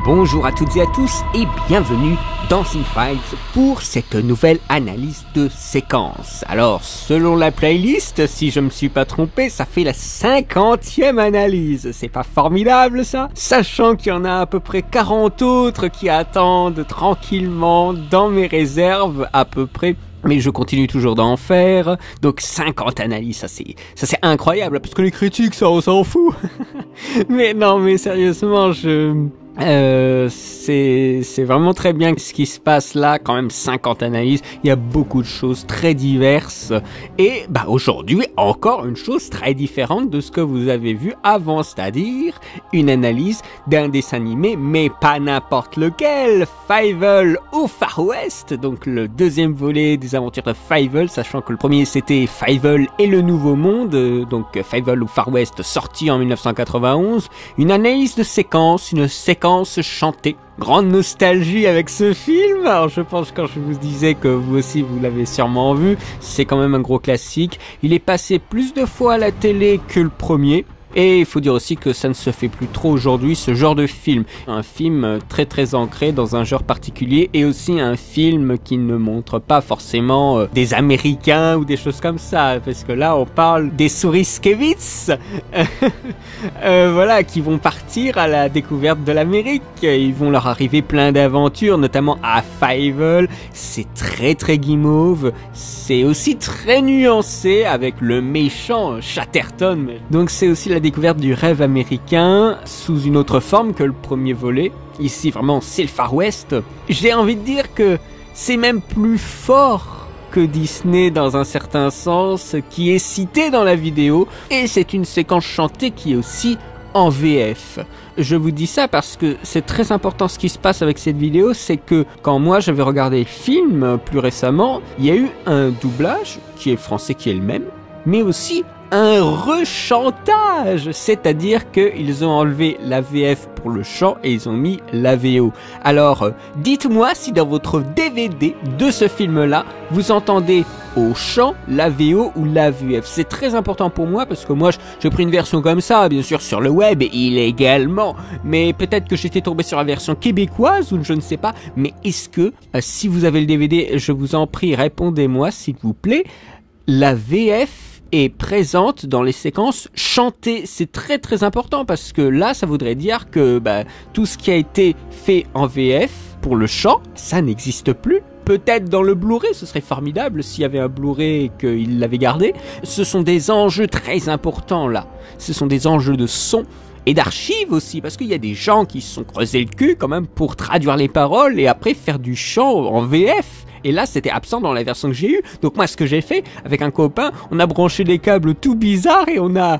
Bonjour à toutes et à tous et bienvenue dans Cinefiles pour cette nouvelle analyse de séquence. Alors, selon la playlist, si je me suis pas trompé, ça fait la 50e analyse. C'est pas formidable ça? Sachant qu'il y en a à peu près 40 autres qui attendent tranquillement dans mes réserves à peu près. Mais je continue toujours d'en faire, donc 50 analyses, ça c'est incroyable, parce que les critiques, ça on s'en fout. Mais non, mais sérieusement, c'est vraiment très bien ce qui se passe là, quand même 50 analyses, il y a beaucoup de choses très diverses, et bah aujourd'hui, encore une chose très différente de ce que vous avez vu avant, c'est-à-dire une analyse d'un dessin animé, mais pas n'importe lequel, Fievel au Far West, donc le deuxième volet des aventures de Fievel, sachant que le premier c'était Fievel et le Nouveau Monde, donc Fievel au Far West sorti en 1991, une analyse de séquence, une séquence chantée. Grande nostalgie avec ce film. Alors je pense quand je vous disais que vous aussi vous l'avez sûrement vu, c'est quand même un gros classique. Il est passé plus de fois à la télé que le premier. Et il faut dire aussi que ça ne se fait plus trop aujourd'hui, ce genre de film. Un film très ancré dans un genre particulier et aussi un film qui ne montre pas forcément des Américains ou des choses comme ça. Parce que là, on parle des Souriskevits, voilà, qui vont partir à la découverte de l'Amérique. Ils vont leur arriver plein d'aventures, notamment à Fievel. C'est très guimauve. C'est aussi très nuancé avec le méchant Chatterton. Donc c'est aussi la découverte du rêve américain sous une autre forme que le premier volet. Ici, vraiment, c'est le Far West. J'ai envie de dire que c'est même plus fort que Disney dans un certain sens, qui est cité dans la vidéo. Et c'est une séquence chantée qui est aussi en VF. Je vous dis ça parce que c'est très important ce qui se passe avec cette vidéo, c'est que quand moi j'avais regardé le film plus récemment, il y a eu un doublage qui est français, qui est le même, mais aussi un rechantage, c'est-à-dire qu'ils ont enlevé la VF pour le chant et ils ont mis la VO. Alors, dites-moi si dans votre DVD de ce film-là, vous entendez au chant la VO ou la VF. C'est très important pour moi parce que moi, j'ai pris une version comme ça, bien sûr, sur le web, illégalement. Mais peut-être que j'étais tombé sur la version québécoise ou je ne sais pas. Mais est-ce que, si vous avez le DVD, je vous en prie, répondez-moi s'il vous plaît, la VF est présente dans les séquences chantées. C'est très important parce que là, ça voudrait dire que tout ce qui a été fait en VF pour le chant, ça n'existe plus. Peut-être dans le Blu-ray, ce serait formidable s'il y avait un Blu-ray et qu'il l'avait gardé. Ce sont des enjeux très importants là. Ce sont des enjeux de son et d'archives aussi, parce qu'il y a des gens qui se sont creusés le cul quand même pour traduire les paroles et après faire du chant en VF. Et là, c'était absent dans la version que j'ai eue. Donc moi, ce que j'ai fait, avec un copain, on a branché des câbles tout bizarres et on a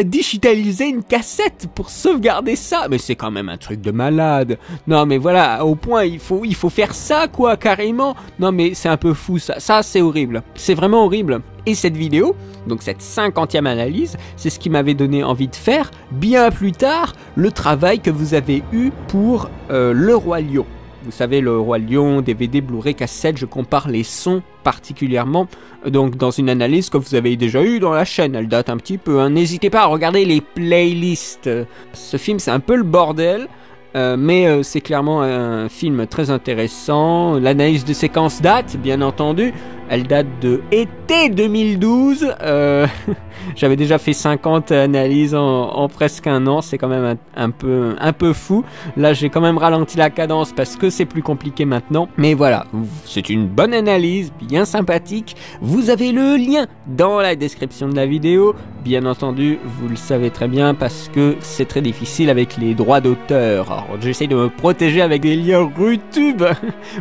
digitalisé une cassette pour sauvegarder ça. Mais c'est quand même un truc de malade. Non, mais voilà, au point, il faut faire ça, quoi, carrément. Non, mais c'est un peu fou, ça. Ça, c'est horrible. C'est vraiment horrible. Et cette vidéo, donc cette 50e analyse, c'est ce qui m'avait donné envie de faire, bien plus tard, le travail que vous avez eu pour Le Roi Lion. Vous savez, Le Roi Lion, DVD, Blu-ray, cassette, je compare les sons particulièrement, donc dans une analyse que vous avez déjà eue dans la chaîne, elle date un petit peu, hein. N'hésitez pas à regarder les playlists. Ce film, c'est un peu le bordel, mais c'est clairement un film très intéressant. L'analyse de séquence date, bien entendu, elle date de été 2012. J'avais déjà fait 50 analyses en presque un an, c'est quand même un peu fou. Là, j'ai quand même ralenti la cadence parce que c'est plus compliqué maintenant. Mais voilà, c'est une bonne analyse, bien sympathique. Vous avez le lien dans la description de la vidéo. Bien entendu, vous le savez très bien parce que c'est très difficile avec les droits d'auteur. Alors, j'essaie de me protéger avec des liens YouTube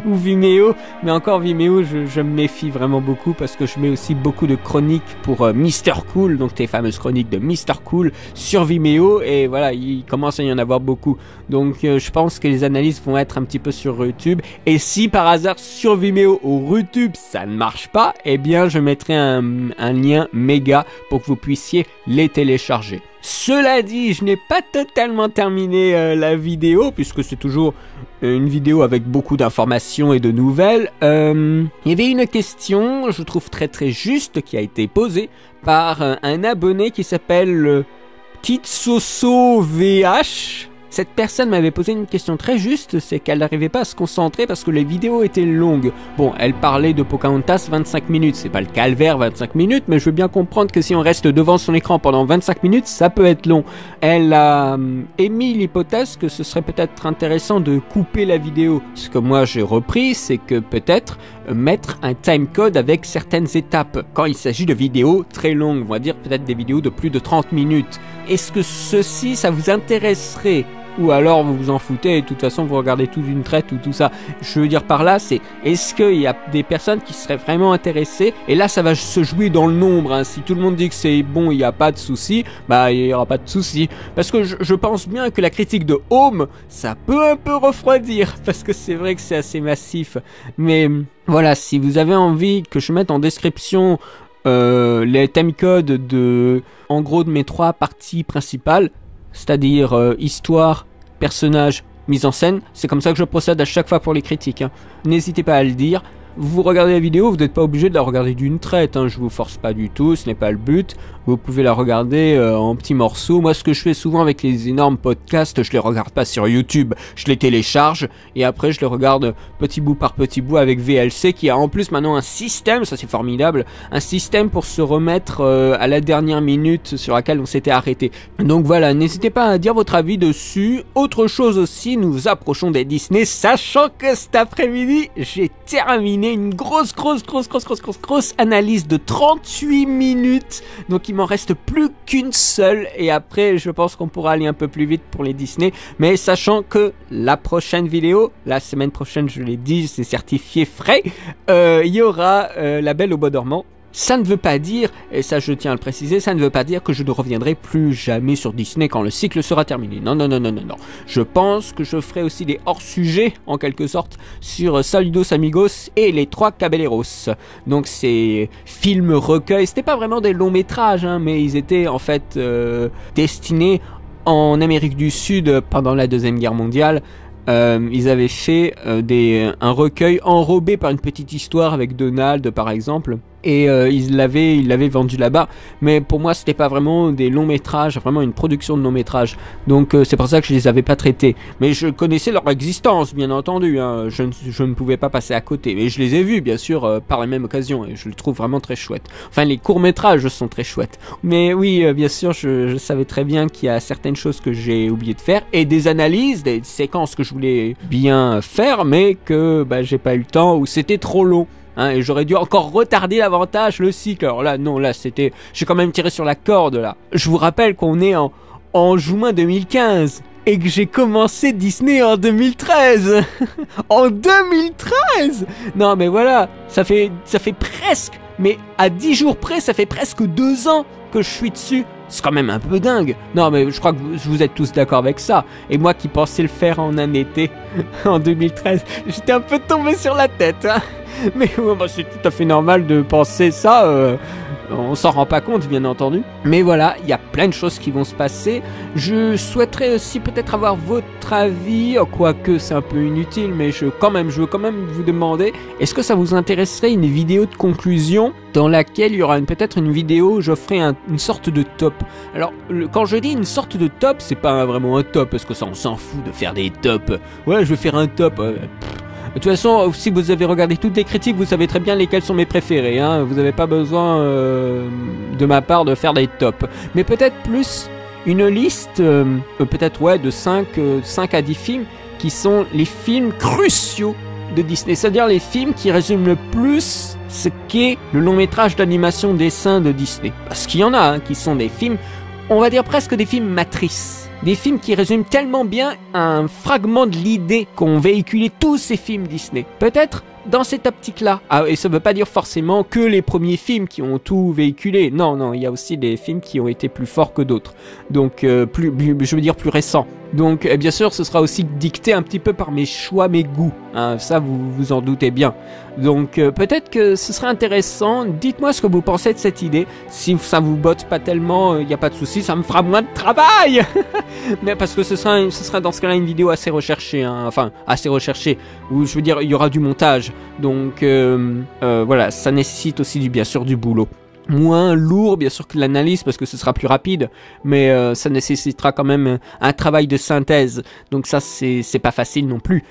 ou Vimeo, mais encore Vimeo, je me méfie vraiment beaucoup parce que je mets aussi beaucoup de chroniques pour Mister Cool, donc les fameuses chroniques de Mister Cool sur Vimeo, et voilà, il commence à y en avoir beaucoup. Donc je pense que les analyses vont être un petit peu sur YouTube, et si par hasard sur Vimeo ou YouTube ça ne marche pas, eh bien je mettrai un lien méga pour que vous puissiez les télécharger. Cela dit, je n'ai pas totalement terminé la vidéo, puisque c'est toujours une vidéo avec beaucoup d'informations et de nouvelles. Il y avait une question, je trouve très juste, qui a été posée par un abonné qui s'appelle Kitsoso VH. Cette personne m'avait posé une question très juste, c'est qu'elle n'arrivait pas à se concentrer parce que les vidéos étaient longues. Bon, elle parlait de Pocahontas 25 minutes, c'est pas le calvaire 25 minutes, mais je veux bien comprendre que si on reste devant son écran pendant 25 minutes, ça peut être long. Elle a émis l'hypothèse que ce serait peut-être intéressant de couper la vidéo. Ce que moi j'ai repris, c'est que peut-être mettre un timecode avec certaines étapes quand il s'agit de vidéos très longues, on va dire peut-être des vidéos de plus de 30 minutes. Est-ce que ceci, ça vous intéresserait ? Ou alors vous vous en foutez et de toute façon vous regardez tout d'une traite ou tout ça. Je veux dire par là, c'est est-ce qu'il y a des personnes qui seraient vraiment intéressées? Et là ça va se jouer dans le nombre, hein. Si tout le monde dit que c'est bon, il n'y a pas de souci, bah il n'y aura pas de souci. Parce que je pense bien que la critique de Home, ça peut un peu refroidir, parce que c'est vrai que c'est assez massif. Mais voilà, si vous avez envie que je mette en description les timecodes de, en gros, de mes 3 parties principales, c'est-à-dire histoire, personnage, mise en scène, c'est comme ça que je procède à chaque fois pour les critiques, hein. N'hésitez pas à le dire. Vous regardez la vidéo, vous n'êtes pas obligé de la regarder d'une traite, hein. Je vous force pas du tout, ce n'est pas le but. Vous pouvez la regarder en petits morceaux. Moi, ce que je fais souvent avec les énormes podcasts, je les regarde pas sur YouTube, je les télécharge et après je les regarde petit bout par petit bout avec VLC qui a en plus maintenant un système, ça c'est formidable, un système pour se remettre à la dernière minute sur laquelle on s'était arrêté. Donc voilà, n'hésitez pas à dire votre avis dessus. Autre chose aussi, nous approchons des Disney, sachant que cet après-midi, j'ai terminé une grosse analyse de 38 minutes. Donc il m'en reste plus qu'une seule et après je pense qu'on pourra aller un peu plus vite pour les Disney, mais sachant que la prochaine vidéo, la semaine prochaine, je l'ai dit, c'est certifié frais, il y aura La Belle au Bois dormant. Ça ne veut pas dire, et ça je tiens à le préciser, ça ne veut pas dire que je ne reviendrai plus jamais sur Disney quand le cycle sera terminé. Non. Je pense que je ferai aussi des hors-sujets, en quelque sorte, sur Saludos Amigos et les 3 Caballeros. Donc ces films recueils, c'était pas vraiment des longs métrages, hein, mais ils étaient en fait destinés en Amérique du Sud pendant la Deuxième Guerre mondiale. Ils avaient fait un recueil enrobé par une petite histoire avec Donald par exemple, et ils l'avaient vendu là-bas, mais pour moi c'était pas vraiment des longs métrages, vraiment une production de longs métrages, donc c'est pour ça que je les avais pas traités, mais je connaissais leur existence bien entendu, hein. Je ne pouvais pas passer à côté, mais je les ai vus bien sûr par la même occasion, et je le trouve vraiment très chouette. Enfin les courts métrages sont très chouettes, mais oui bien sûr je savais très bien qu'il y a certaines choses que j'ai oublié de faire, et des analyses, des séquences que je voulais bien faire, mais que j'ai pas eu le temps, ou c'était trop long. Hein, et j'aurais dû encore retarder davantage le cycle. Alors là, non, là, c'était... J'ai quand même tiré sur la corde, là. Je vous rappelle qu'on est en juin 2015 et que j'ai commencé Disney en 2013. En 2013! Non, mais voilà, ça fait presque... Mais à 10 jours près, ça fait presque 2 ans que je suis dessus. C'est quand même un peu dingue. Non, mais je crois que vous êtes tous d'accord avec ça. Et moi qui pensais le faire en un été, en 2013, j'étais un peu tombé sur la tête, hein. Mais c'est tout à fait normal de penser ça, on s'en rend pas compte bien entendu. Mais voilà, il y a plein de choses qui vont se passer. Je souhaiterais aussi peut-être avoir votre avis, quoique c'est un peu inutile, mais je veux quand même vous demander, est-ce que ça vous intéresserait une vidéo de conclusion dans laquelle il y aura peut-être une vidéo où je ferai une sorte de top. Alors, quand je dis une sorte de top, c'est pas vraiment un top, parce que ça on s'en fout de faire des tops. Ouais, je vais faire un top. De toute façon, si vous avez regardé toutes les critiques, vous savez très bien lesquels sont mes préférés, hein. Vous n'avez pas besoin de ma part de faire des tops. Mais peut-être plus une liste, peut-être ouais, de 5 à 10 films qui sont les films cruciaux de Disney. C'est-à-dire les films qui résument le plus ce qu'est le long métrage d'animation dessin de Disney. Parce qu'il y en a hein, qui sont des films, on va dire presque des films matrices. Des films qui résument tellement bien un fragment de l'idée qu'ont véhiculé tous ces films Disney. Peut-être dans cette optique-là. Ah, et ça ne veut pas dire forcément que les premiers films qui ont tout véhiculé. Non, il y a aussi des films qui ont été plus forts que d'autres. Donc, je veux dire plus récents. Donc, bien sûr, ce sera aussi dicté un petit peu par mes choix, mes goûts. Hein, ça, vous vous en doutez bien. Donc, peut-être que ce serait intéressant. Dites-moi ce que vous pensez de cette idée. Si ça vous botte pas tellement, il n'y a pas de souci, ça me fera moins de travail. Mais parce que ce sera dans ce cas-là une vidéo assez recherchée. Hein, enfin, assez recherchée. Où, je veux dire, il y aura du montage. Donc, voilà, ça nécessite aussi bien sûr du boulot. moins lourd bien sûr que l'analyse parce que ce sera plus rapide, mais ça nécessitera quand même un travail de synthèse, donc ça c'est pas facile non plus.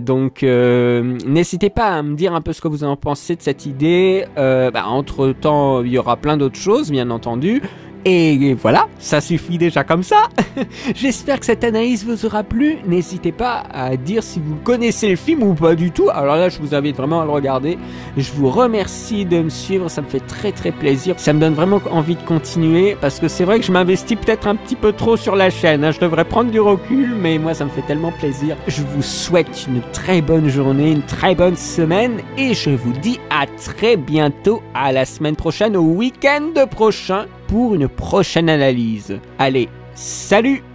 Donc n'hésitez pas à me dire un peu ce que vous en pensez de cette idée. Entre temps il y aura plein d'autres choses bien entendu. Et voilà, ça suffit déjà comme ça. J'espère que cette analyse vous aura plu. N'hésitez pas à dire si vous connaissez le film ou pas du tout. Alors là, je vous invite vraiment à le regarder. Je vous remercie de me suivre, ça me fait très très plaisir. Ça me donne vraiment envie de continuer parce que c'est vrai que je m'investis peut-être un petit peu trop sur la chaîne, hein. Je devrais prendre du recul, mais moi ça me fait tellement plaisir. Je vous souhaite une très bonne journée, une très bonne semaine et je vous dis à très bientôt, à la semaine prochaine, au week-end prochain, pour une prochaine analyse. Allez, salut!